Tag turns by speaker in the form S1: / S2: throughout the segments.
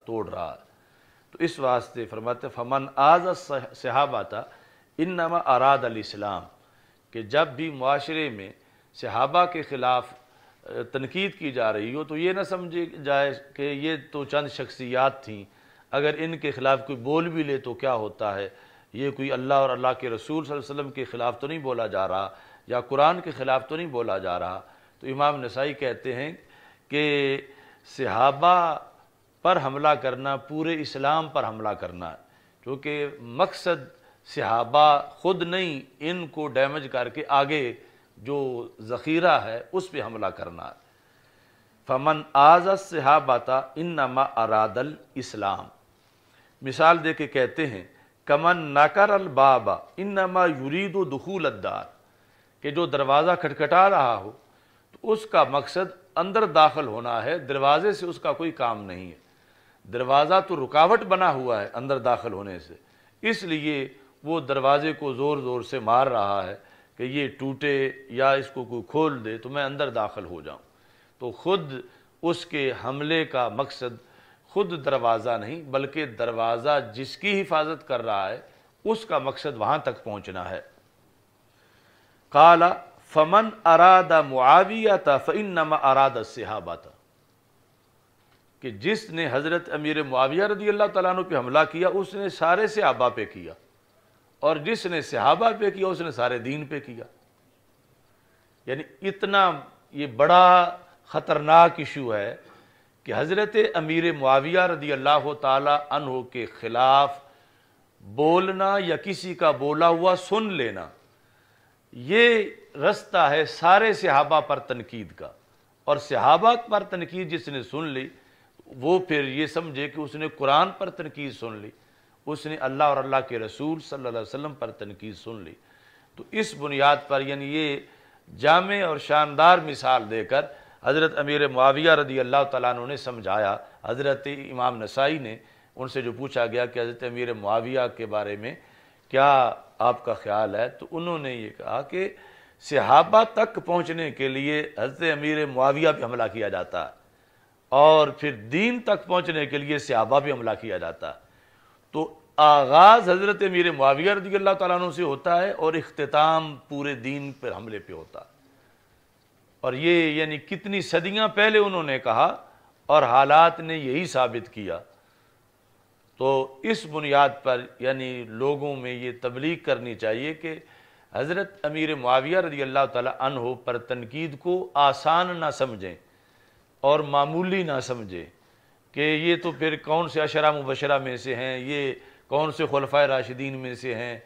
S1: توڑ رہا ہے۔ تو اس واسطے فرماتے فمن آز صحابہ انما اراد الاسلام، کہ جب بھی معاشرے میں صحابہ کے خلاف تنقید کی جا رہی ہو تو یہ نہ سمجھے جائے کہ یہ تو چند شخصیات تھیں، اگر ان کے خلاف کوئی بول بھی لے تو کیا ہوتا ہے، یہ کوئی اللہ اور اللہ کے رسول صلی اللہ علیہ وسلم کے خلاف تو نہیں بولا جا رہا، یا قرآن کے خلاف تو نہیں بولا جا رہا۔ تو امام نسائی کہتے ہیں کہ صحابہ پر حملہ کرنا پورے اسلام پر حملہ کرنا ہے، کیونکہ مقصد صحابہ خود نہیں، ان کو ڈیمیج کر کے آگے جو ذخیرہ ہے اس پہ حملہ کرنا ہے۔ فمن آذ الصحابۃ انما اراد الاسلام، مثال دے کے کہتے ہیں کمن نکر الباب انما یرید دخول الدار، کہ جو دروازہ کھٹکھٹا رہا ہو تو اس کا مقصد اندر داخل ہونا ہے، دروازے سے اس کا کوئی کام نہیں ہے، دروازہ تو رکاوٹ بنا ہوا ہے اندر داخل ہونے سے، اس لیے وہ دروازے کو زور زور سے مار رہا ہے کہ یہ ٹوٹے یا اس کو کوئی کھول دے تو میں اندر داخل ہو جاؤں۔ تو خود اس کے حملے کا مقصد خود دروازہ نہیں، بلکہ دروازہ جس کی حفاظت کر رہا ہے اس کا مقصد وہاں تک پہنچنا ہے۔ قال فمن اراد معاویۃ فانما اراد الصحابۃ، کہ جس نے حضرت امیر معاویہ رضی اللہ تعالیٰ عنہ پہ حملہ کیا اس نے سارے صحابہ پہ کیا، اور جس نے صحابہ پہ کیا اس نے سارے دین پہ کیا۔ یعنی اتنا یہ بڑا خطرناک ایشو ہے کہ حضرت امیر معاویہ رضی اللہ تعالیٰ عنہ کے خلاف بولنا یا کسی کا بولا ہوا سن لینا، یہ رستہ ہے سارے صحابہ پر تنقید کا، اور صحابہ پر تنقید جس نے سن لی وہ پھر یہ سمجھے کہ اس نے قرآن پر تنقید سن لی، اس نے اللہ اور اللہ کے رسول صلی اللہ علیہ وسلم پر تنقید سن لی۔ تو اس بنیاد پر یعنی یہ جامع اور شاندار مثال دے کر حضرت امیر معاویہ رضی اللہ تعالیٰ عنہ نے سمجھایا۔ حضرت امام نسائی نے ان سے جو پوچھا گیا کہ حضرت امیر معاویہ کے بارے میں کیا آپ کا خیال ہے، تو انہوں نے یہ کہا کہ صحابہ تک پہنچنے کے لیے حضرت امیر معاویہ پہ حملہ کیا جاتا ہے، اور پھر دین تک پہنچنے کے لیے صحابہ پہ حملہ کیا جاتا ہے۔ تو آغاز حضرت امیر معاویہ رضی اللہ تعالیٰ عنہ سے ہوتا ہے اور اختتام پورے دین پر حملے پہ ہوتا ہے، اور یہ یعنی کتنی صدیاں پہلے انہوں نے کہا اور حالات نے یہی ثابت کیا۔ تو اس بنیاد پر یعنی لوگوں میں یہ تبلیغ کرنی چاہیے کہ حضرت امیر معاویہ رضی اللہ تعالیٰ عنہ پر تنقید کو آسان نہ سمجھیں اور معمولی نہ سمجھیں کہ یہ تو پھر کون سے عشرہ مبشرہ میں سے ہیں، یہ کون سے خلفائے راشدین میں سے ہیں،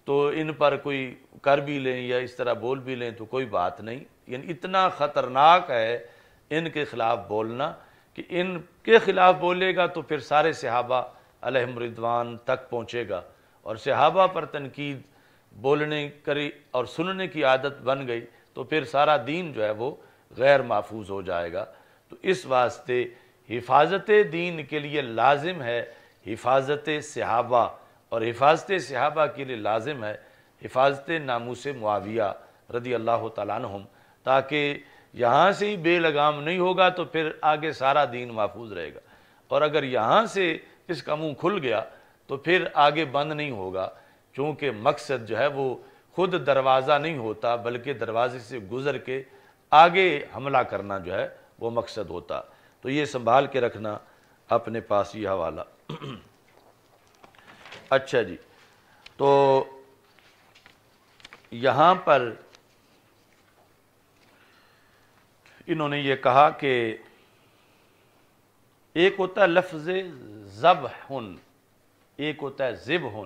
S1: تو ان پر کوئی کر بھی لیں یا اس طرح بول بھی لیں تو کوئی بات نہیں۔ یعنی اتنا خطرناک ہے ان کے خلاف بولنا کہ ان کے خلاف بولے گا تو پھر سارے صحابہ علیہم رضوان تک پہنچے گا، اور صحابہ پر تنقید بولنے کری اور سننے کی عادت بن گئی تو پھر سارا دین جو ہے وہ غیر محفوظ ہو جائے گا۔ تو اس واسطے حفاظت دین کے لیے لازم ہے حفاظت صحابہ، اور حفاظت صحابہ کے لیے لازم ہے حفاظت ناموس معاویہ رضی اللہ تعالیٰ عنہم، تاکہ یہاں سے ہی بے لگام نہیں ہوگا تو پھر آگے سارا دین محفوظ رہے گا، اور اگر یہاں سے اس کا منہ کھل گیا تو پھر آگے بند نہیں ہوگا، چونکہ مقصد جو ہے وہ خود دروازہ نہیں ہوتا بلکہ دروازے سے گزر کے آگے حملہ کرنا جو ہے وہ مقصد ہوتا۔ تو یہ سنبھال کے رکھنا اپنے پاس یہ حوالہ۔ اچھا جی، تو یہاں پر انہوں نے یہ کہا کہ ایک ہوتا ہے لفظ ذبح، ایک ہوتا ہے ذبح،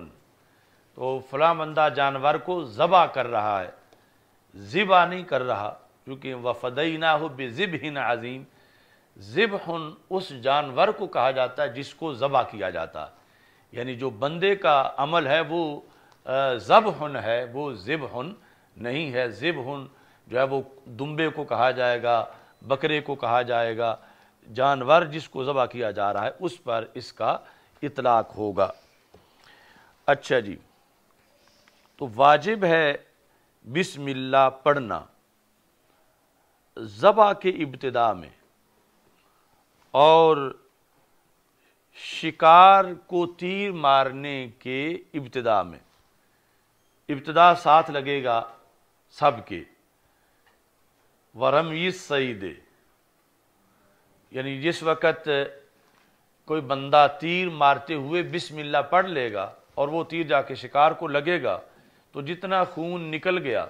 S1: تو فلاں بندہ جانور کو ذبح کر رہا ہے، ذبح نہیں کر رہا، کیونکہ وَفَدَيْنَاهُ بِذِبْحٍ عَظِيمٍ، ذبح اس جانور کو کہا جاتا ہے جس کو ذبح کیا جاتا ہے، یعنی جو بندے کا عمل ہے وہ ذبح ہے، وہ ذبح نہیں ہے۔ ذبح جو ہے وہ دمبے کو کہا جائے گا، بکرے کو کہا جائے گا، جانور جس کو ذبح کیا جا رہا ہے اس پر اس کا اطلاق ہوگا۔ اچھا جی، تو واجب ہے بسم اللہ پڑھنا ذبح کے ابتدا میں، اور شکار کو تیر مارنے کے ابتدا میں، ابتدا ساتھ لگے گا سب کے، ورمی الصید، یعنی جس وقت کوئی بندہ تیر مارتے ہوئے بسم اللہ پڑھ لے گا اور وہ تیر جا کے شکار کو لگے گا تو جتنا خون نکل گیا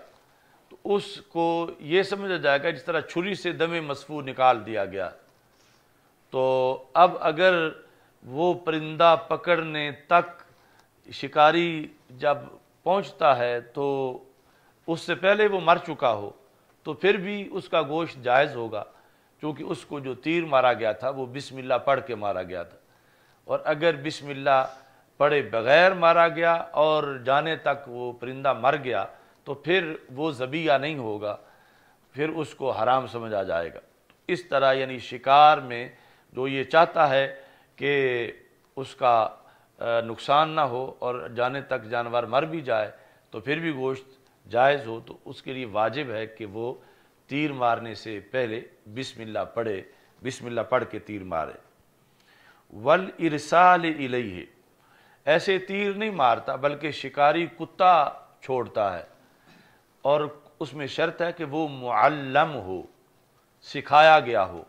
S1: تو اس کو یہ سمجھا جائے گا جس طرح چھری سے دم مسفوح نکال دیا گیا۔ تو اب اگر وہ پرندہ پکڑنے تک شکاری جب پہنچتا ہے تو اس سے پہلے وہ مر چکا ہو تو پھر بھی اس کا گوشت جائز ہوگا، کیونکہ اس کو جو تیر مارا گیا تھا وہ بسم اللہ پڑھ کے مارا گیا تھا، اور اگر بسم اللہ پڑھے بغیر مارا گیا اور جانے تک وہ پرندہ مر گیا تو پھر وہ ذبیحہ نہیں ہوگا، پھر اس کو حرام سمجھا جائے گا۔ اس طرح یعنی شکار میں جو یہ چاہتا ہے کہ اس کا نقصان نہ ہو اور جانے تک جانور مر بھی جائے تو پھر بھی گوشت جائز ہو، تو اس کے لیے واجب ہے کہ وہ تیر مارنے سے پہلے بسم اللہ پڑھے، بسم اللہ پڑھ کے تیر مارے۔ وَالْإِرْسَالِ إِلَيْهِ، ایسے تیر نہیں مارتا بلکہ شکاری کتا چھوڑتا ہے، اور اس میں شرط ہے کہ وہ معلم ہو، سکھایا گیا ہو۔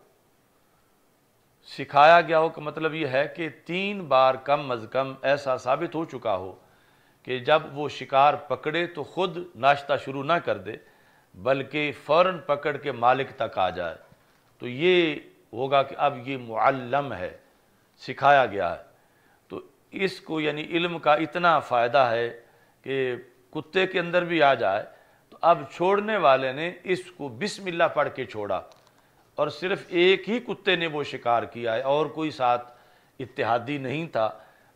S1: سکھایا گیا ہو کا مطلب یہ ہے کہ 3 بار کم از کم ایسا ثابت ہو چکا ہو کہ جب وہ شکار پکڑے تو خود ناشتہ شروع نہ کر دے بلکہ فوراً پکڑ کے مالک تک آ جائے، تو یہ ہوگا کہ اب یہ معلم ہے، سکھایا گیا ہے۔ تو اس کو یعنی علم کا اتنا فائدہ ہے کہ کتے کے اندر بھی آ جائے تو اب چھوڑنے والے نے اس کو بسم اللہ پڑھ کے چھوڑا، اور صرف ایک ہی کتے نے وہ شکار کیا ہے اور کوئی ساتھ اتحادی نہیں تھا،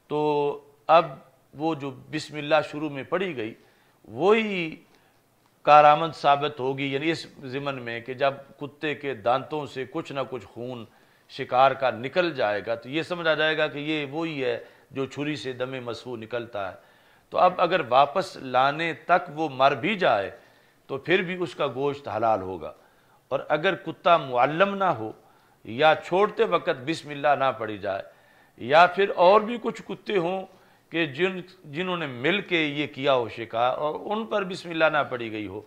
S1: تو اب وہ جو بسم اللہ شروع میں پڑھی گئی وہی کارآمد ثابت ہوگی، یعنی اس ضمن میں کہ جب کتے کے دانتوں سے کچھ نہ کچھ خون شکار کا نکل جائے گا تو یہ سمجھا جائے گا کہ یہ وہی ہے جو چھری سے دم مسفوح نکلتا ہے۔ تو اب اگر واپس لانے تک وہ مر بھی جائے تو پھر بھی اس کا گوشت حلال ہوگا، اور اگر کتا معلم نہ ہو یا چھوڑتے وقت بسم اللہ نہ پڑھی جائے، یا پھر اور بھی کچھ کتے ہوں کہ جنہوں نے مل کے یہ کیا ہو شکار اور ان پر بسم اللہ نہ پڑھی گئی ہو،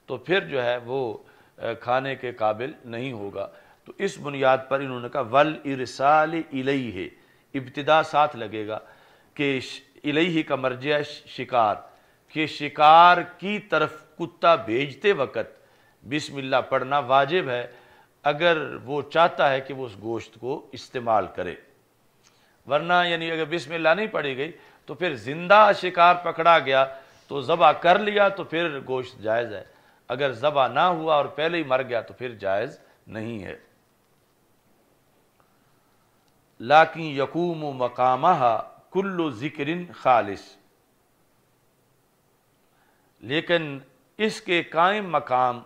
S1: تو پھر جو ہے وہ کھانے کے قابل نہیں ہوگا۔ تو اس بنیاد پر انہوں نے کہا وَالْإِرْسَالِ إِلَيْهِ، ابتدا ساتھ لگے گا کہ الیہ کا مرجع شکار، کہ شکار کی طرف کتا بھیجتے وقت بسم اللہ پڑھنا واجب ہے اگر وہ چاہتا ہے کہ وہ اس گوشت کو استعمال کرے، ورنہ یعنی اگر بسم اللہ نہیں پڑھی گئی تو پھر زندہ شکار پکڑا گیا تو ذبح کر لیا تو پھر گوشت جائز ہے، اگر ذبح نہ ہوا اور پہلے ہی مر گیا تو پھر جائز نہیں ہے۔ لیکن یقوم مقامہا کل ذکر خالص، لیکن اس کے قائم مقام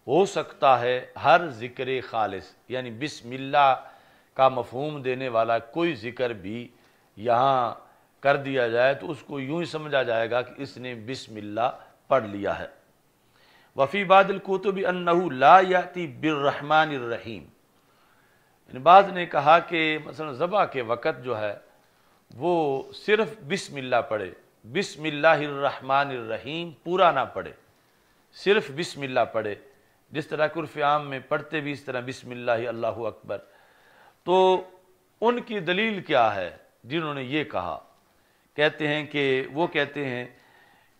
S1: ہو سکتا ہے ہر ذکر خالص، یعنی بسم اللہ کا مفہوم دینے والا کوئی ذکر بھی یہاں کر دیا جائے تو اس کو یوں ہی سمجھا جائے گا کہ اس نے بسم اللہ پڑھ لیا ہے۔ وفی بعض الکتب انہ لا یاتی بالرحمن الرحیم، یعنی بعض نے کہا کہ مثلا ذبح کے وقت جو ہے وہ صرف بسم اللہ پڑھے، بسم اللہ الرحمن الرحیم پورا نہ پڑھے، صرف بسم اللہ پڑھے، جس طرح کہ عرف عام میں پڑھتے بھی اس طرح بسم اللہ اللہ اکبر۔ تو ان کی دلیل کیا ہے جنہوں نے یہ کہا؟ کہتے ہیں کہ وہ کہتے ہیں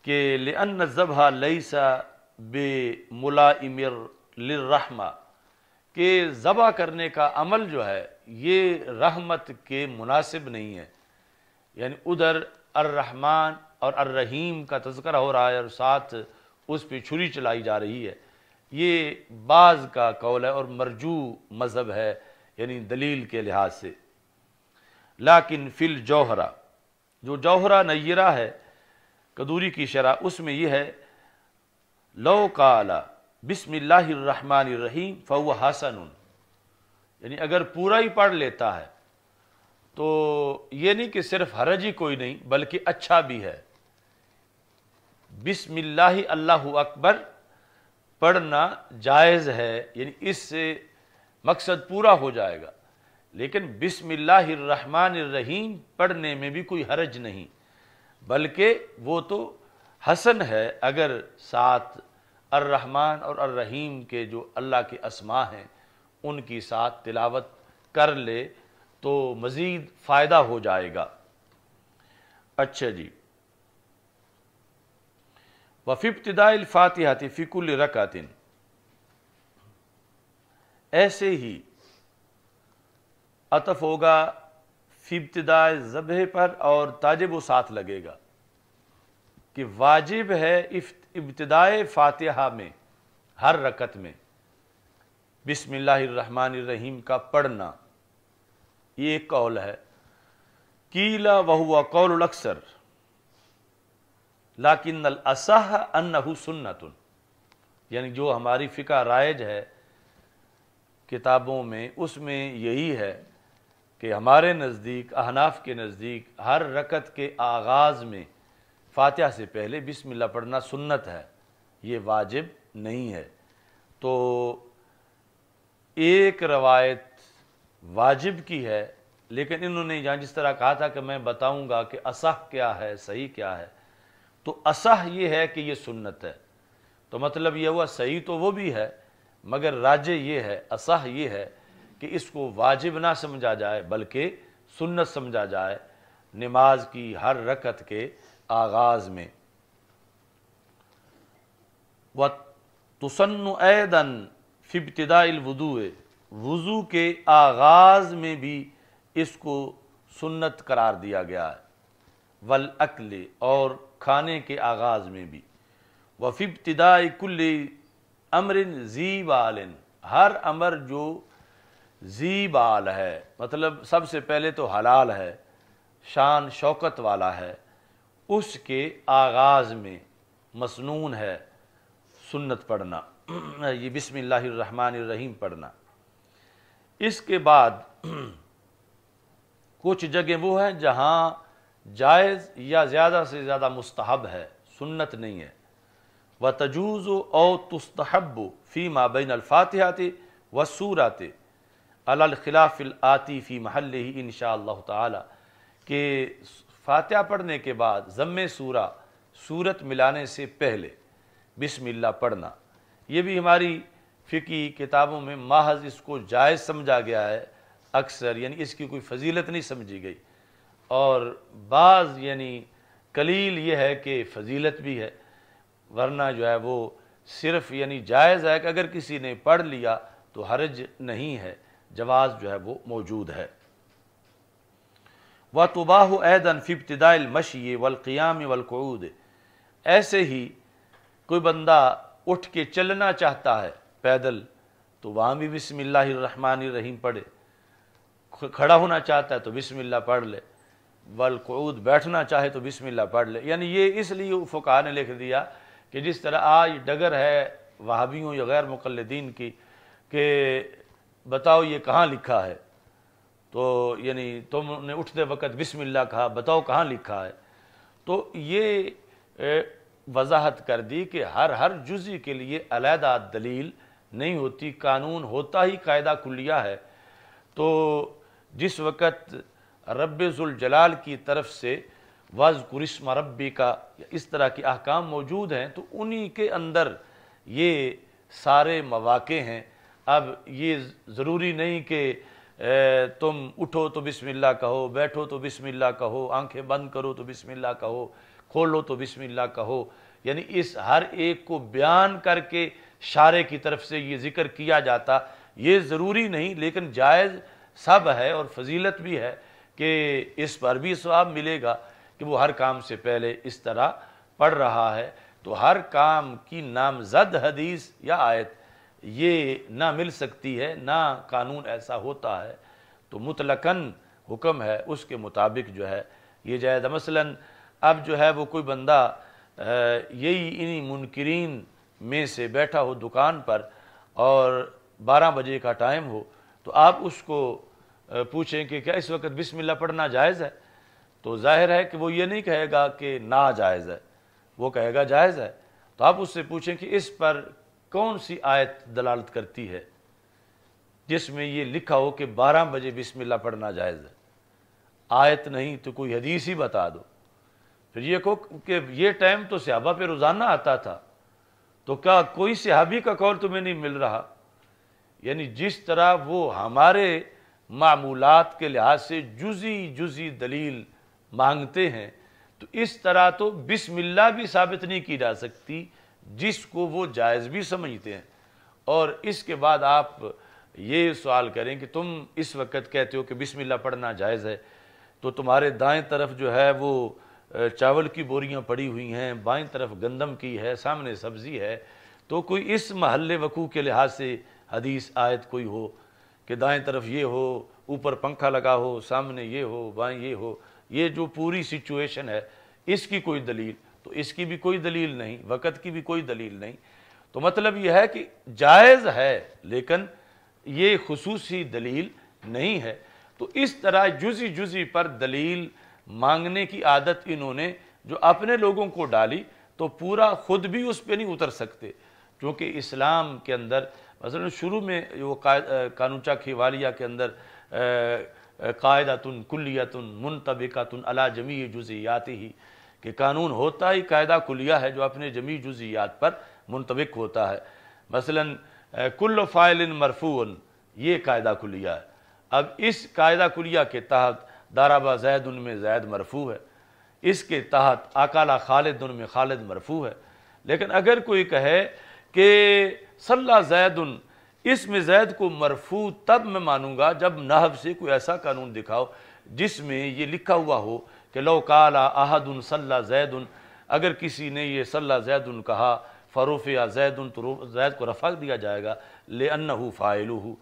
S1: کہ لأن الذبح لیس بملائم للرحمہ، کہ ذبح کرنے کا عمل جو ہے یہ رحمت کے مناسب نہیں ہے، یعنی ادھر الرحمن اور الرحیم کا تذکرہ ہو رہا ہے اور ساتھ اس پہ چھری چلائی جا رہی ہے، یہ بعض کا قول ہے اور مرجو مذہب ہے یعنی دلیل کے لحاظ سے۔ لیکن فی الجوہرہ، جو جوہرہ نیرہ ہے قدوری کی شرح، اس میں یہ ہے لو قال بسم اللہ الرحمن الرحیم فہو حسن، یعنی اگر پورا ہی پڑھ لیتا ہے تو یہ نہیں کہ صرف حرج ہی کوئی نہیں بلکہ اچھا بھی ہے۔ بسم اللہ اللہ اکبر پڑھنا جائز ہے، یعنی اس سے مقصد پورا ہو جائے گا لیکن بسم اللہ الرحمن الرحیم پڑھنے میں بھی کوئی حرج نہیں، بلکہ وہ تو حسن ہے اگر ساتھ الرحمن اور الرحیم کے جو اللہ کے اسماء ہیں ان کی ساتھ تلاوت کر لے تو مزید فائدہ ہو جائے گا۔ اچھا جی، وفی ابتداء الفاتحہ فی کل رکعۃ، ایسے ہی عطف ہوگا فی ابتداء ذبح پر اور تاجب و ساتھ لگے گا کہ واجب ہے ابتداء فاتحہ میں ہر رکعت میں بسم اللہ الرحمن الرحیم کا پڑھنا۔ یہ ایک قول ہے، قیل وہو قول الاکثر لیکن الاصح انہ سنت، یعنی جو ہماری فقہ رائج ہے کتابوں میں اس میں یہی ہے کہ ہمارے نزدیک احناف کے نزدیک ہر رکعت کے آغاز میں فاتحہ سے پہلے بسم اللہ پڑھنا سنت ہے، یہ واجب نہیں ہے۔ تو ایک روایت واجب کی ہے، لیکن انہوں نے یہاں جس طرح کہا تھا کہ میں بتاؤں گا کہ اصح کیا ہے صحیح کیا ہے، تو اصح یہ ہے کہ یہ سنت ہے، تو مطلب یہ ہوا صحیح تو وہ بھی ہے مگر راجح یہ ہے، اصح یہ ہے کہ اس کو واجب نہ سمجھا جائے بلکہ سنت سمجھا جائے نماز کی ہر رکعت کے آغاز میں۔ وَتُسَنُّ أَيْضًا فِي ابْتِدَاءِ الْوُضُوءِ، وضو کے آغاز میں بھی اس کو سنت قرار دیا گیا ہے، وَالْأَكْلِ، اور کھانے کے آغاز میں بھی، وَفِي ابْتِدَاءِ كُلِّ أَمْرٍ ذِي بَالٍ، ہر امر جو ذی بال ہے مطلب سب سے پہلے تو حلال ہے، شان شوکت والا ہے، اس کے آغاز میں مسنون ہے سنت پڑھنا، یہ بسم اللہ الرحمن الرحیم پڑھنا۔ اس کے بعد کچھ جگہ وہ ہیں جہاں جائز یا زیادہ سے زیادہ مستحب ہے، سنت نہیں ہے۔ وَتَجُوزُ أَوْ تُسْتَحَبُّ فِي مَا بَيْنَ الْفَاتِحَةِ وَالسُّورَةِ عَلَى الْخِلَافِ الْآتِي فِي مَحَلِّهِ انشاءاللہ تعالی، کہ فاتحہ پڑھنے کے بعد ضم سورہ سورت ملانے سے پہلے بسم اللہ پڑھنا، یہ بھی ہماری فقہی کتابوں میں محض اس کو جائز سمجھا گیا ہے اکثر، یعنی اس کی کوئی فضیلت نہیں سمجھی گئی، اور بعض یعنی قلیل یہ ہے کہ فضیلت بھی ہے، ورنہ جو ہے وہ صرف یعنی جائز ہے کہ اگر کسی نے پڑھ لیا تو حرج نہیں ہے، جواز جو ہے وہ موجود ہے۔ وَتُبَاحُ أَيْضًا فِي ابْتِدَاءِ الْمَشْيِ وَالْقِيَامِ وَالْقُعُودِ، ایسے ہی کوئی بندہ اٹھ کے چلنا چاہتا ہے پیدل تو وہاں بھی بسم اللہ الرحمن الرحیم پڑھے، کھڑا ہونا چاہتا ہے تو بسم اللہ پڑھ لے، والقعود بیٹھنا چاہے تو بسم اللہ پڑھ لے۔ یعنی یہ اس لیے فقہاء نے لکھ دیا کہ جس طرح آج ڈگر ہے وہابیوں یا غیر مقلدین کی کہ بتاؤ یہ کہاں لکھا ہے، تو یعنی تم نے اٹھتے وقت بسم اللہ کہا، بتاؤ کہاں لکھا ہے، تو یہ وضاحت کر دی کہ ہر جزئی کے لیے علیحدہ دلیل نہیں ہوتی، قانون ہوتا ہی قاعدہ کلیہ ہے۔ تو جس وقت رب ذوالجلال کی طرف سے وَاذْكُرِ اسْمَ رَبِّكَ اس طرح کے احکام موجود ہیں تو انہی کے اندر یہ سارے مواقع ہیں۔ اب یہ ضروری نہیں کہ تم اٹھو تو بسم اللہ کہو، بیٹھو تو بسم اللہ کہو، آنکھیں بند کرو تو بسم اللہ کہو، کھولو تو بسم اللہ کہو، یعنی اس ہر ایک کو بیان کر کے شارع کی طرف سے یہ ذکر کیا جاتا، یہ ضروری نہیں، لیکن جائز سب ہے اور فضیلت بھی ہے کہ اس پر بھی ثواب ملے گا کہ وہ ہر کام سے پہلے اس طرح پڑھ رہا ہے۔ تو ہر کام کی نامزد حدیث یا آیت یہ نہ مل سکتی ہے، نہ قانون ایسا ہوتا ہے، تو مطلقاً حکم ہے اس کے مطابق جو ہے یہ جائز۔ مثلاً اب جو ہے وہ کوئی بندہ یہی انہی منکرین میں سے بیٹھا ہو دکان پر اور 12 بجے کا ٹائم ہو، تو آپ اس کو پوچھیں کہ کیا اس وقت بسم اللہ پڑھنا جائز ہے، تو ظاہر ہے کہ وہ یہ نہیں کہے گا کہ ناجائز ہے، وہ کہے گا جائز ہے۔ تو آپ اس سے پوچھیں کہ اس پر کون سی آیت دلالت کرتی ہے، جس میں یہ لکھا ہو کہ 12 بجے بسم اللہ پڑھنا جائز ہے، آیت نہیں تو کوئی حدیث ہی بتا دو۔ پھر یہ کہو کہ یہ ٹائم تو صحابہ پہ روزانہ آتا تھا، تو کیا کوئی صحابی کا قول تمہیں نہیں مل رہا؟ یعنی جس طرح وہ ہمارے معمولات کے لحاظ سے جزی دلیل مانگتے ہیں، تو اس طرح تو بسم اللہ بھی ثابت نہیں کی جا سکتی جس کو وہ جائز بھی سمجھتے ہیں۔ اور اس کے بعد آپ یہ سوال کریں کہ تم اس وقت کہتے ہو کہ بسم اللہ پڑھنا جائز ہے، تو تمہارے دائیں طرف جو ہے وہ چاول کی بوریاں پڑی ہوئی ہیں، بائیں طرف گندم کی ہے، سامنے سبزی ہے، تو کوئی اس محل وقوع کے لحاظ سے حدیث آیت کوئی ہو کہ دائیں طرف یہ ہو، اوپر پنکھا لگا ہو، سامنے یہ ہو، بائیں یہ ہو، یہ جو پوری سچویشن ہے اس کی کوئی دلیل؟ تو اس کی بھی کوئی دلیل نہیں، وقت کی بھی کوئی دلیل نہیں۔ تو مطلب یہ ہے کہ جائز ہے لیکن یہ خصوصی دلیل نہیں ہے۔ تو اس طرح جزی پر دلیل مانگنے کی عادت انہوں نے جو اپنے لوگوں کو ڈالی، تو پورا خود بھی اس پہ نہیں اتر سکتے، کیونکہ اسلام کے اندر مثلا شروع میں وہ قانونچہ کھیوالیہ کے اندر قاعدۃ کلیۃ منطبقۃ علی جمیع جزئیاتہ، کہ قانون ہوتا ہی قاعدہ کلیہ ہے جو اپنے جمیع جزئیات پر منطبق ہوتا ہے۔ مثلا کل فاعل مرفوع، یہ قاعدہ کلیہ ہے۔ اب اس قاعدہ کلیہ کے تحت ضرب زید میں زید مرفوع ہے، اس کے تحت اکل خالد میں خالد مرفوع ہے۔ لیکن اگر کوئی کہے کہ صلی زید، اس میں زید کو مرفوع تب میں مانوں گا جب نحو سے کوئی ایسا قانون دکھاؤ جس میں یہ لکھا ہوا ہو کہ لو قال احد صلی زید، اگر کسی نے یہ صلی زید کہا فرفع زید، تو زید کو رفع دیا جائے گا لأنہ فاعلہ۔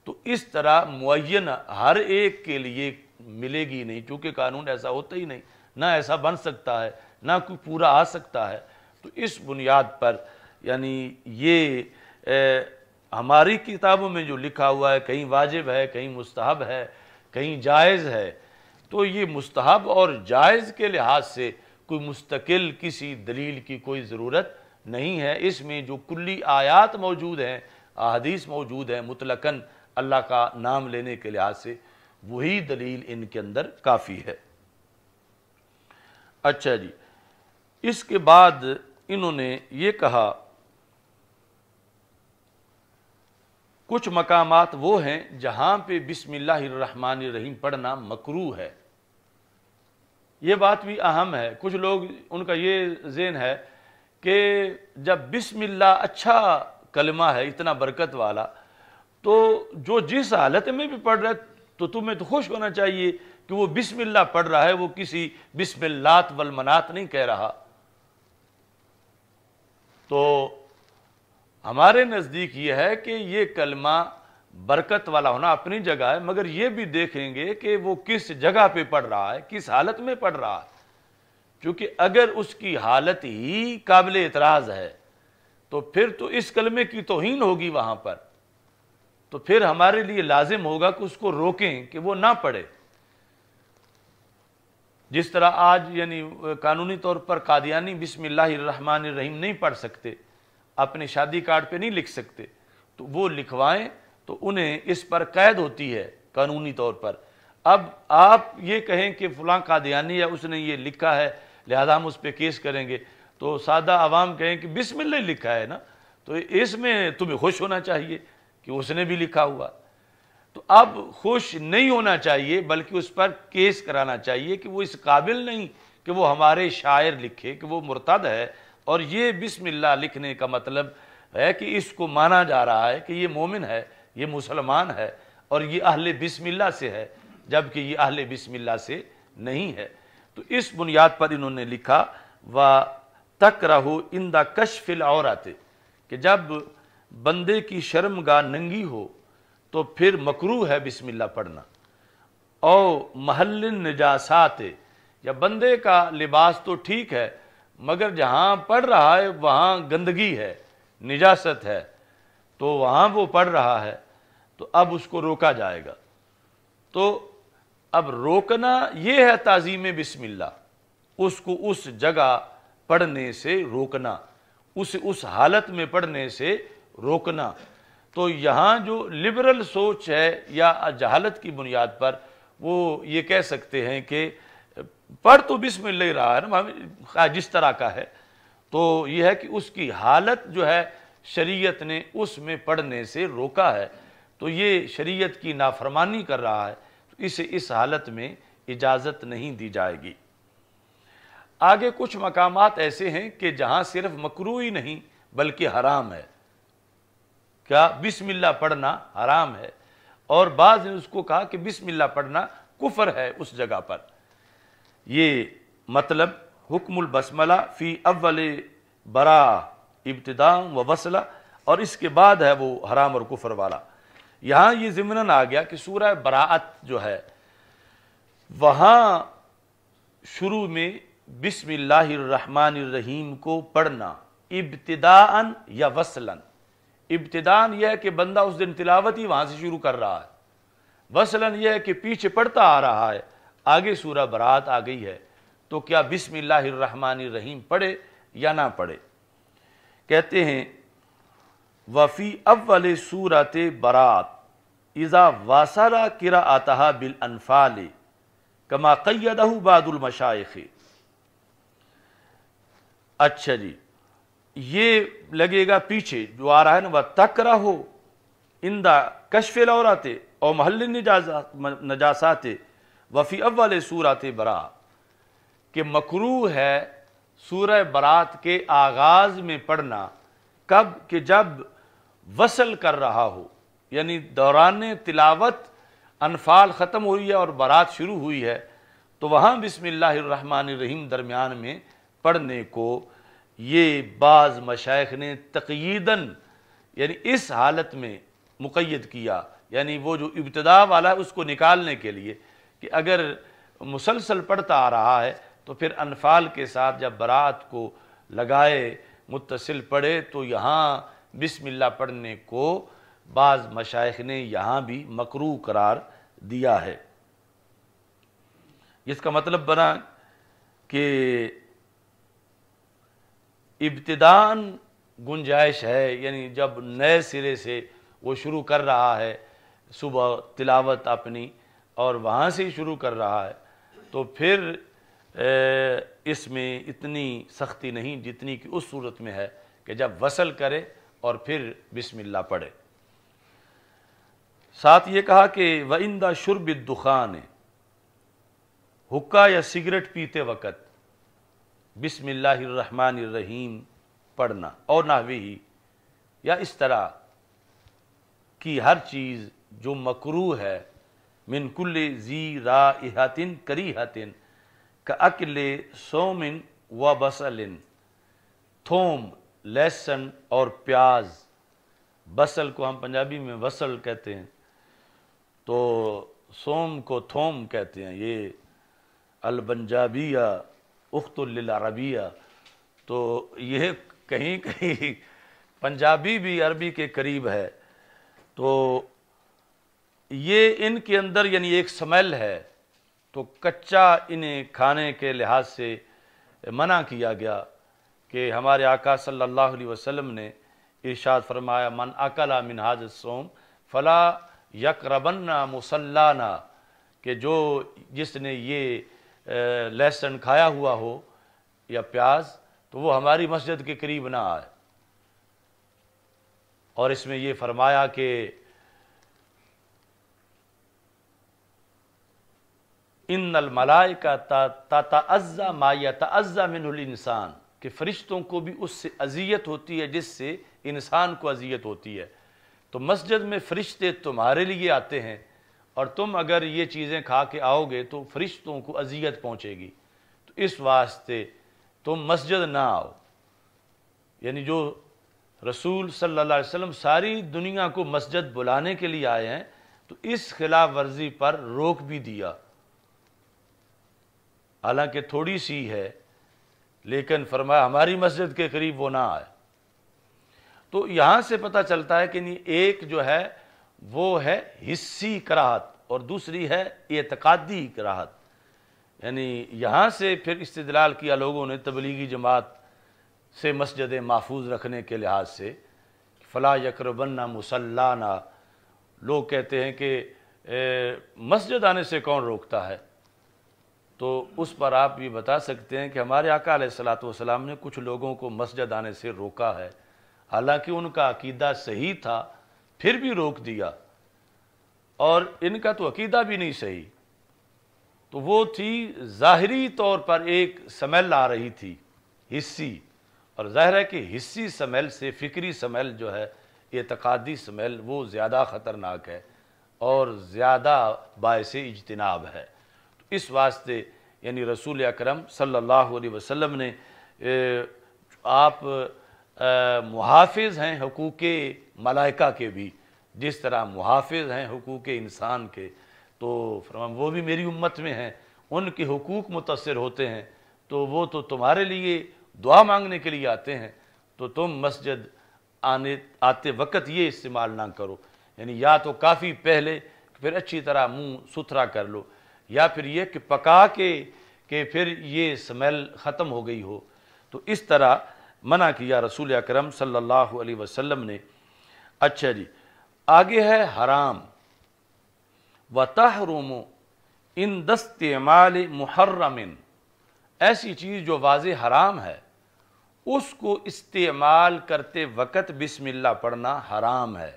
S1: تو اس طرح معین ہر ایک کے لیے ملے گی نہیں، چونکہ قانون ایسا ہوتا ہی نہیں، نہ ایسا بن سکتا ہے، نہ کوئی پورا آ سکتا ہے۔ تو اس بنیاد پر یعنی یہ ہماری کتابوں میں جو لکھا ہوا ہے، کہیں واجب ہے، کہیں مستحب ہے، کہیں جائز ہے، تو یہ مستحب اور جائز کے لحاظ سے کوئی مستقل کسی دلیل کی کوئی ضرورت نہیں ہے۔ اس میں جو کلی آیات موجود ہیں، احادیث موجود ہیں مطلقاً اللہ کا نام لینے کے لحاظ سے، وہی دلیل ان کے اندر کافی ہے۔ اچھا جی، اس کے بعد انہوں نے یہ کہا کچھ مقامات وہ ہیں جہاں پہ بسم اللہ الرحمن الرحیم پڑھنا مکروہ ہے۔ یہ بات بھی اہم ہے۔ کچھ لوگ ان کا یہ ذہن ہے کہ جب بسم اللہ اچھا کلمہ ہے، اتنا برکت والا، تو جو جس حالت میں بھی پڑھ رہا ہے تو تمہیں تو خوش ہونا چاہیے کہ وہ بسم اللہ پڑھ رہا ہے، وہ کسی بسم اللات والمنات نہیں کہہ رہا۔ تو ہمارے نزدیک یہ ہے کہ یہ کلمہ برکت والا ہونا اپنی جگہ ہے، مگر یہ بھی دیکھیں گے کہ وہ کس جگہ پہ پڑھ رہا ہے، کس حالت میں پڑھ رہا ہے۔ کیونکہ اگر اس کی حالت ہی قابل اعتراض ہے تو پھر تو اس کلمے کی توہین ہوگی وہاں پر، تو پھر ہمارے لیے لازم ہوگا کہ اس کو روکیں کہ وہ نہ پڑھے۔ جس طرح آج یعنی قانونی طور پر قادیانی بسم اللہ الرحمن الرحیم نہیں پڑھ سکتے، اپنے شادی کارڈ پہ نہیں لکھ سکتے، تو وہ لکھوائیں تو انہیں اس پر قید ہوتی ہے قانونی طور پر۔ اب آپ یہ کہیں کہ فلاں قادیانی ہے، اس نے یہ لکھا ہے لہذا ہم اس پہ کیس کریں گے، تو سادہ عوام کہیں کہ بسم اللہ لکھا ہے نا، تو اس میں تمہیں خوش ہونا چاہیے کہ اس نے بھی لکھا ہوا۔ تو اب خوش نہیں ہونا چاہیے بلکہ اس پر کیس کرانا چاہیے کہ وہ اس قابل نہیں کہ وہ ہمارے شاعر لکھے، کہ وہ مرتد ہے، اور یہ بسم اللہ لکھنے کا مطلب ہے کہ اس کو مانا جا رہا ہے کہ یہ مومن ہے، یہ مسلمان ہے، اور یہ اہل بسم اللہ سے ہے، جبکہ یہ اہل بسم اللہ سے نہیں ہے۔ تو اس بنیاد پر انہوں نے لکھا وَتَكْرَهُ عِنْدَ كَشْفِ الْعَوْرَةِ، کہ جب بندے کی شرمگاہ ننگی ہو تو پھر مکروہ ہے بسم اللہ پڑھنا۔ او محل النجاسات، یا بندے کا لباس تو ٹھیک ہے مگر جہاں پڑھ رہا ہے وہاں گندگی ہے، نجاست ہے، تو وہاں وہ پڑھ رہا ہے تو اب اس کو روکا جائے گا۔ تو اب روکنا یہ ہے تعظیم بسم اللہ، اس کو اس جگہ پڑھنے سے روکنا، اس حالت میں پڑھنے سے روکنا۔ تو یہاں جو لبرل سوچ ہے یا جہالت کی بنیاد پر وہ یہ کہہ سکتے ہیں کہ پڑھ تو بسم اللہ ہی رہا ہے نا جس طرح کا ہے، تو یہ ہے کہ اس کی حالت جو ہے شریعت نے اس میں پڑھنے سے روکا ہے، تو یہ شریعت کی نافرمانی کر رہا ہے، اسے اس حالت میں اجازت نہیں دی جائے گی۔ آگے کچھ مقامات ایسے ہیں کہ جہاں صرف مکروہ ہی نہیں بلکہ حرام ہے، کیا بسم اللہ پڑھنا حرام ہے، اور بعض نے اس کو کہا کہ بسم اللہ پڑھنا کفر ہے اس جگہ پر۔ یہ مطلب حکم البسملہ فی اول براء ابتداء و وصلہ، اور اس کے بعد ہے وہ حرام اور کفر والا۔ یہاں یہ ضمناً آ گیا کہ سورہ براءت جو ہے وہاں شروع میں بسم اللہ الرحمن الرحیم کو پڑھنا ابتداءً یا وصلاً۔ ابتداءً یہ ہے کہ بندہ اس دن تلاوت ہی وہاں سے شروع کر رہا ہے، وصلاً یہ ہے کہ پیچھے پڑھتا آ رہا ہے، آگے سورہ براءت آ گئی ہے، تو کیا بسم اللہ الرحمن الرحیم پڑھے یا نہ پڑھے؟ کہتے ہیں وفی اول سورۃ براءت اذا واصل قراءتها بالانفال کما قیدہ بعض المشائخ۔ اچھا جی، یہ لگے گا پیچھے جو آ رہا ہے نا وَتَكْرَهُ عِنْدَ کشف العورات او محل نجاسات وفی اول سورۃ براءت، کہ مکروہ ہے سورہ براءت کے آغاز میں پڑھنا، کب کہ جب وصل کر رہا ہو، یعنی دوران تلاوت انفال ختم ہوئی ہے اور براءت شروع ہوئی ہے، تو وہاں بسم اللہ الرحمن الرحیم درمیان میں پڑھنے کو یہ بعض مشائخ نے تقییداً یعنی اس حالت میں مقید کیا، یعنی وہ جو ابتدا والا ہے اس کو نکالنے کے لیے کہ اگر مسلسل پڑھتا آ رہا ہے تو پھر انفال کے ساتھ جب براءت کو لگائے متصل پڑھے، تو یہاں بسم اللہ پڑھنے کو بعض مشائخ نے یہاں بھی مکروہ قرار دیا ہے۔ اس کا مطلب بنا کہ ابتداءً گنجائش ہے، یعنی جب نئے سرے سے وہ شروع کر رہا ہے صبح تلاوت اپنی اور وہاں سے ہی شروع کر رہا ہے، تو پھر اس میں اتنی سختی نہیں جتنی کہ اس صورت میں ہے کہ جب وصل کرے اور پھر بسم اللہ پڑھے۔ ساتھ یہ کہا کہ وَإِنْدَ شُرْبِ الدُّخَانِ، حکا یا سگریٹ پیتے وقت بسم اللہ الرحمن الرحیم پڑھنا، اور نحوی ہی یا اس طرح کی ہر چیز جو مکروہ ہے، من کل ذی رائحۃ کریہۃ کاکل سوم و بصل، تھوم، لہسن اور پیاز، بصل کو ہم پنجابی میں وصل کہتے ہیں، تو سوم کو تھوم کہتے ہیں، یہ البنجابیہ اخت للعربیہ، تو یہ کہیں کہیں پنجابی بھی عربی کے قریب ہے، تو یہ ان کے اندر یعنی ایک سمیل ہے، تو کچا انہیں کھانے کے لحاظ سے منع کیا گیا کہ ہمارے آقا صلی اللہ علیہ وسلم نے ارشاد فرمایا من اکل من ھذا الصوم فلا یقربن مصلانا، کہ جس نے یہ لہسن کھایا ہوا ہو یا پیاز تو وہ ہماری مسجد کے قریب نہ آئے۔ اور اس میں یہ فرمایا کہ ان الملائکہ تتعزی ما یتعزی منہ الانسان، کہ فرشتوں کو بھی اس سے اذیت ہوتی ہے جس سے انسان کو اذیت ہوتی ہے، تو مسجد میں فرشتے تمہارے لیے آتے ہیں اور تم اگر یہ چیزیں کھا کے آؤ گے تو فرشتوں کو اذیت پہنچے گی، تو اس واسطے تم مسجد نہ آؤ۔ یعنی جو رسول صلی اللہ علیہ وسلم ساری دنیا کو مسجد بلانے کے لیے آئے ہیں، تو اس خلاف ورزی پر روک بھی دیا، حالانکہ تھوڑی سی ہے، لیکن فرمایا ہماری مسجد کے قریب وہ نہ آئے۔ تو یہاں سے پتہ چلتا ہے کہ ایک جو ہے وہ ہے حسی کراہت اور دوسری ہے اعتقادی کراہت، یعنی یہاں سے پھر استدلال کیا لوگوں نے تبلیغی جماعت سے مسجد محفوظ رکھنے کے لحاظ سے، فلا یقربن مصلانا، لوگ کہتے ہیں کہ مسجد آنے سے کون روکتا ہے؟ تو اس پر آپ یہ بتا سکتے ہیں کہ ہمارے آقا علیہ الصلوۃ والسلام نے کچھ لوگوں کو مسجد آنے سے روکا ہے، حالانکہ ان کا عقیدہ صحیح تھا، پھر بھی روک دیا، اور ان کا تو عقیدہ بھی نہیں صحیح، تو وہ تھی ظاہری طور پر ایک سمیل آ رہی تھی حسی، اور ظاہر ہے کہ حسی سمیل سے فکری سمیل جو ہے، اعتقادی سمیل، وہ زیادہ خطرناک ہے اور زیادہ باعث اجتناب ہے۔ اس واسطے یعنی رسول اکرم صلی اللہ علیہ وسلم نے آپ محافظ ہیں حقوق ملائکہ کے بھی، جس طرح محافظ ہیں حقوق انسان کے، تو فرمایا وہ بھی میری امت میں ہیں، ان کے حقوق متاثر ہوتے ہیں، تو وہ تو تمہارے لیے دعا مانگنے کے لیے آتے ہیں، تو تم مسجد آتے وقت یہ استعمال نہ کرو، یعنی یا تو کافی پہلے پھر اچھی طرح منہ ستھرا کر لو، یا پھر یہ کہ پکا کے کہ پھر یہ سمیل ختم ہو گئی ہو، تو اس طرح منع کیا رسول اکرم صلی اللہ علیہ وسلم نے۔ اچھا جی، آگے ہے حرام، وَتَحْرُمُ عِنْدَ اسْتِعْمَالِ مُحَرَّمٍ، ایسی چیز جو واضح حرام ہے اس کو استعمال کرتے وقت بسم اللہ پڑھنا حرام ہے۔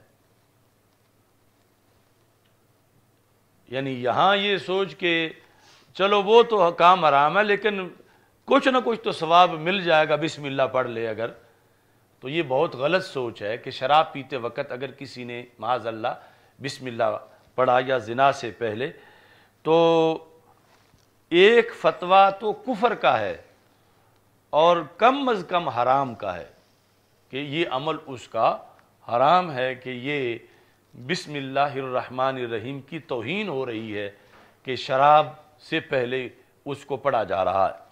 S1: یعنی یہاں یہ سوچ کے چلو وہ تو کام حرام ہے لیکن کچھ نہ کچھ تو ثواب مل جائے گا بسم اللہ پڑھ لے اگر، تو یہ بہت غلط سوچ ہے کہ شراب پیتے وقت اگر کسی نے معاذ اللہ بسم اللہ پڑھا یا زنا سے پہلے، تو ایک فتویٰ تو کفر کا ہے اور کم از کم حرام کا ہے، کہ یہ عمل اس کا حرام ہے، کہ یہ بسم اللہ الرحمن الرحیم کی توہین ہو رہی ہے کہ شراب سے پہلے اس کو پڑھا جا رہا ہے۔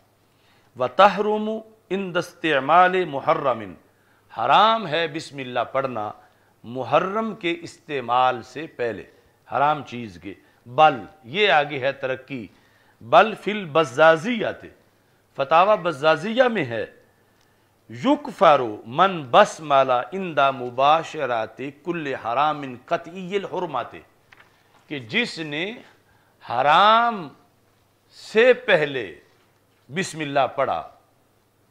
S1: وَتَحْرُمُ عِنْدَ اسْتِعْمَالِ مُحَرَّمٍ، حرام ہے بسم اللہ پڑھنا محرم کے استعمال سے پہلے، حرام چیز کے، بل یہ آگے ہے ترقی، بل فی البزازیۃ، فتاوی بزازیہ میں ہے، یکفر من بسمل عند مباشرات کل حرام قطعی الحرمات، کہ جس نے حرام سے پہلے بسم اللہ پڑھا،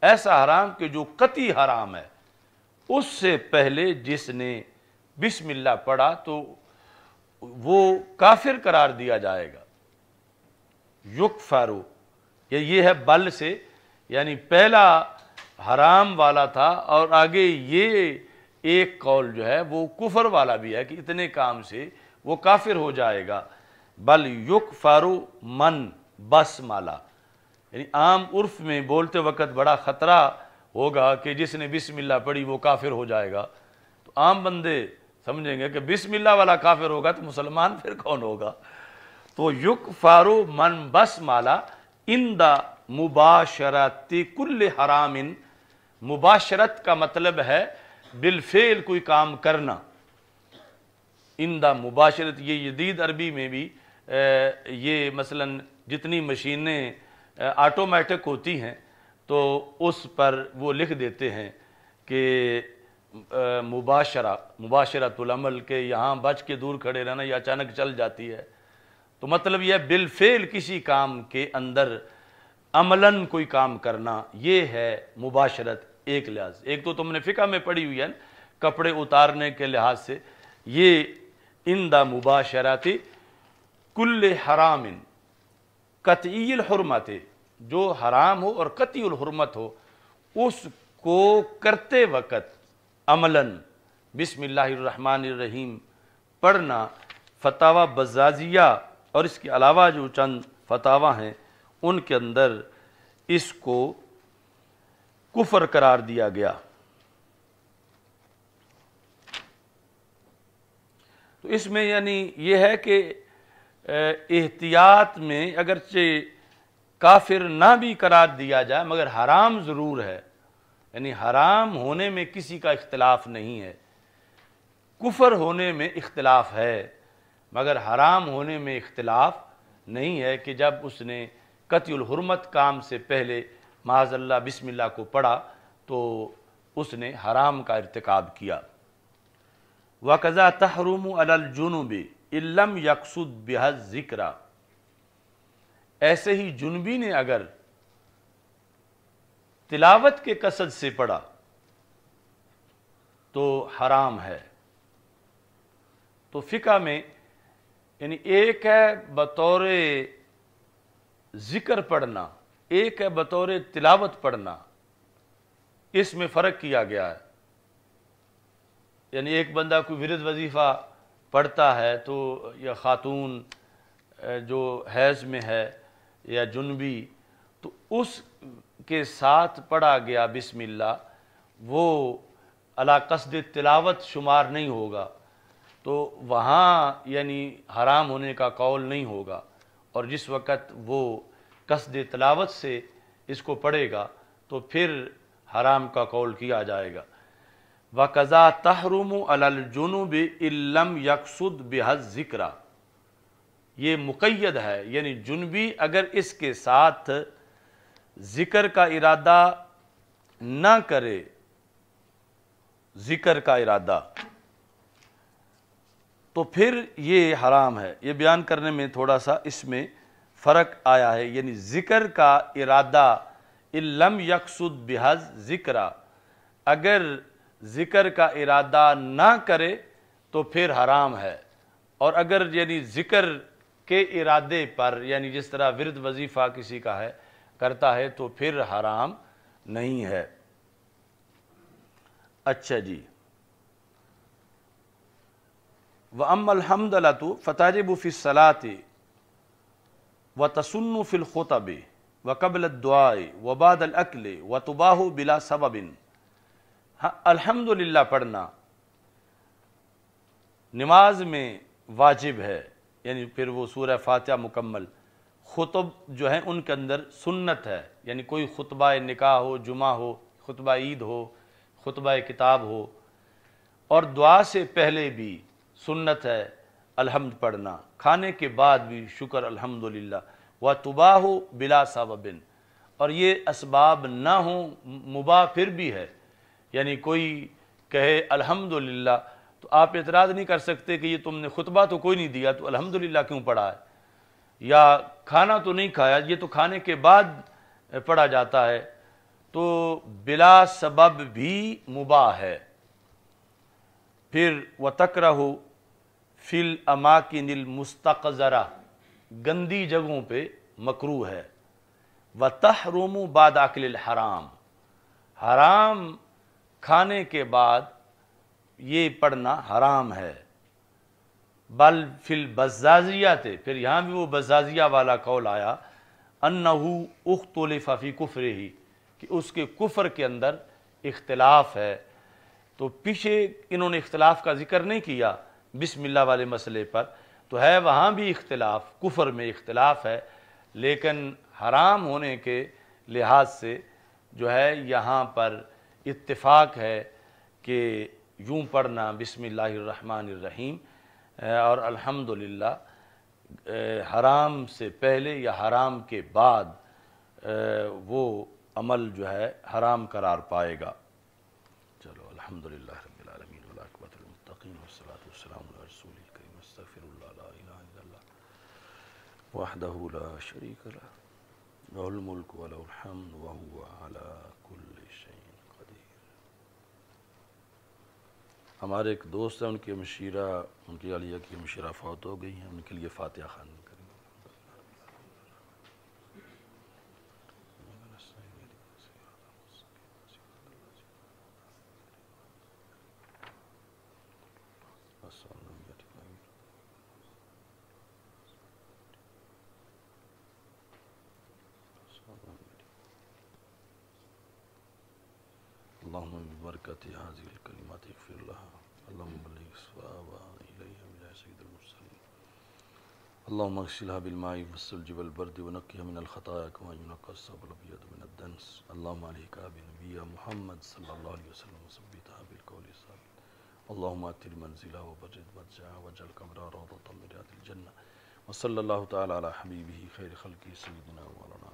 S1: ایسا حرام کہ جو قطعی حرام ہے، اس سے پہلے جس نے بسم اللہ پڑھا تو وہ کافر قرار دیا جائے گا۔ یکفر، یہ ہے بل سے، یعنی پہلا حرام والا تھا اور آگے یہ ایک قول جو ہے وہ کفر والا بھی ہے کہ اتنے کام سے وہ کافر ہو جائے گا۔ بل یکفر من بسملہ، یعنی عام عرف میں بولتے وقت بڑا خطرہ ہوگا کہ جس نے بسم اللہ پڑھی وہ کافر ہو جائے گا، تو عام بندے سمجھیں گے کہ بسم اللہ والا کافر ہوگا تو مسلمان پھر کون ہوگا؟ تو یکفر من بسملہ عند مباشرت کل حرام، مباشرت کا مطلب ہے بالفعل کوئی کام کرنا، عند مباشرت، یہ جدید عربی میں بھی یہ مثلا جتنی مشینیں آٹومیٹک ہوتی ہیں تو اس پر وہ لکھ دیتے ہیں کہ مباشرت العمل، کے یہاں بچ کے دور کھڑے رہنا، یا اچانک چل جاتی ہے، تو مطلب یہ بالفعل کسی کام کے اندر عملاً کوئی کام کرنا، یہ ہے مباشرت ایک لحاظ۔ ایک تو تم نے فقہ میں پڑھی ہوئی ہے کپڑے اتارنے کے لحاظ سے، یہ عند مباشرت کل حرام قطعی الحرمت، جو حرام ہو اور قطعی الحرمت ہو اس کو کرتے وقت عملاً بسم اللہ الرحمن الرحیم پڑھنا۔ فتاوی بزازیہ اور اس کے علاوہ جو چند فتاوی ہیں ان کے اندر اس کو کفر قرار دیا گیا۔ تو اس میں یعنی یہ ہے کہ احتیاط میں اگرچہ کافر نہ بھی قرار دیا جائے مگر حرام ضرور ہے، یعنی حرام ہونے میں کسی کا اختلاف نہیں ہے، کفر ہونے میں اختلاف ہے مگر حرام ہونے میں اختلاف نہیں ہے کہ جب اس نے قطعی الحرمت کام سے پہلے معاذ اللہ بسم اللہ کو پڑھا تو اس نے حرام کا ارتکاب کیا۔ وَقَذَا تَحْرُمُ عَلَى الْجُنُبِ إِن لَّمْ يَقْصُدْ بِهَا الذِّكْرَ، ایسے ہی جنبی نے اگر تلاوت کے قصد سے پڑھا تو حرام ہے۔ تو فقہ میں یعنی ایک ہے بطور ذکر پڑھنا، ایک ہے بطور تلاوت پڑھنا، اس میں فرق کیا گیا ہے۔ یعنی ایک بندہ کوئی ورد وظیفہ پڑھتا ہے تو یا خاتون جو حیض میں ہے یا جنبی، تو اس کے ساتھ پڑھا گیا بسم اللہ، وہ علی قصد تلاوت شمار نہیں ہوگا، تو وہاں یعنی حرام ہونے کا قول نہیں ہوگا۔ اور جس وقت وہ قصد تلاوت سے اس کو پڑھے گا تو پھر حرام کا قول کیا جائے گا۔ وَقَذَا تَحْرُمُ عَلَى الْجُنُبِ إِن لَّمْ يَقْصُدْ بِهَا الذِّكْرَ، یہ مقید ہے، یعنی جنبی اگر اس کے ساتھ ذکر کا ارادہ نہ کرے، ذکر کا ارادہ، تو پھر یہ حرام ہے۔ یہ بیان کرنے میں تھوڑا سا اس میں فرق آیا ہے، یعنی ذکر کا ارادہ إِن لَّمْ يَقْصُدْ بِهَا الذِّكْرَ، اگر ذکر کا ارادہ نہ کرے تو پھر حرام ہے، اور اگر یعنی ذکر کے ارادے پر، یعنی جس طرح ورد وظیفہ کسی کا ہے کرتا ہے تو پھر حرام نہیں ہے۔ اچھا جی، وَأَمَّا الْحَمْدَلَةُ فَتَجِبُ فِي الصَّلَاةِ وَتَسُنُّ فِي الْخُطَبِ وَقَبْلَ الدُّعَاءِ وَبَعْدَ الْأَكْلِ وَتُبَاحُ بِلَا سَبَبٍ۔ ہاں الحمدللہ پڑھنا نماز میں واجب ہے، یعنی پھر وہ سورہ فاتحہ مکمل۔ خطب جو ہیں ان کے اندر سنت ہے، یعنی کوئی خطبہ نکاح ہو، جمعہ ہو، خطبہ عید ہو، خطبہ کتاب ہو، اور دعا سے پہلے بھی سنت ہے الحمد پڑھنا، کھانے کے بعد بھی شکر الحمدللہ۔ وَتُبَاحُ بِلَا سَبَبٍ، اور یہ اسباب نہ ہوں مباح پھر بھی ہے، یعنی کوئی کہے الحمدللہ تو آپ اعتراض نہیں کر سکتے کہ یہ تم نے خطبہ تو کوئی نہیں دیا تو الحمدللہ کیوں پڑھا ہے، یا کھانا تو نہیں کھایا، یہ تو کھانے کے بعد پڑھا جاتا ہے، تو بلا سبب بھی مباح ہے۔ پھر وَتَكْرَهُ فِي الْأَمَاكِنِ الْمُسْتَقْذَرَةِ، گندی جگہوں پہ مکروہ ہے۔ وَتَحْرُمُ بَعْدَ أَكْلِ الْحَرَامِ، حرام کھانے کے بعد یہ پڑھنا حرام ہے۔ بل فی البزازیات، پھر یہاں بھی وہ بزازیہ والا قول آیا، انہو اختلف فی کفرہ، کہ اس کے کفر کے اندر اختلاف ہے۔ تو پیچھے انہوں نے اختلاف کا ذکر نہیں کیا بسم اللہ والے مسئلے پر، تو ہے وہاں بھی اختلاف، کفر میں اختلاف ہے، لیکن حرام ہونے کے لحاظ سے جو ہے یہاں پر اتفاق ہے کہ یوں پڑھنا بسم اللہ الرحمن الرحیم اور الحمدللہ حرام سے پہلے یا حرام کے بعد وہ عمل جو ہے حرام قرار پائے گا۔ چلو الحمدللہ رب العالمین والعاقبۃ للمتقین والصلاۃ والسلام علی رسول الکریم، استغفر اللہ لا الہ الا اللہ وحدہ لا شریک لہ لہ الملک ولہ الحمد وہو علی کل شیء قدیر۔ ہمارے ایک دوست ہیں، ان کی ہمشیرہ، ان کی عالیہ کی ہمشیرہ فوت ہو گئی ہیں، ان کے لیے فاتحہ خوانی کریں۔ اللہم ببرکت هذه الکلمات اغفر لها، اللہم بلغ ثوابها الیہا بجاہ سید المرسلین، اللہم اغسلها بالماء والثلج والبرد ونقها من الخطایا کما ينقى الثوب الابيض من الدنس، اللہم علیک بنبی محمد صلی اللہ علیہ وسلم وثبتها بالقول الثابت، اللہم اکرم منزلها وبرد مدجعها واجعل قبرها روضة من رياض الجنة، وصلی اللہ تعالی علی حبیبہ خیر خلقہ سیدنا مولانا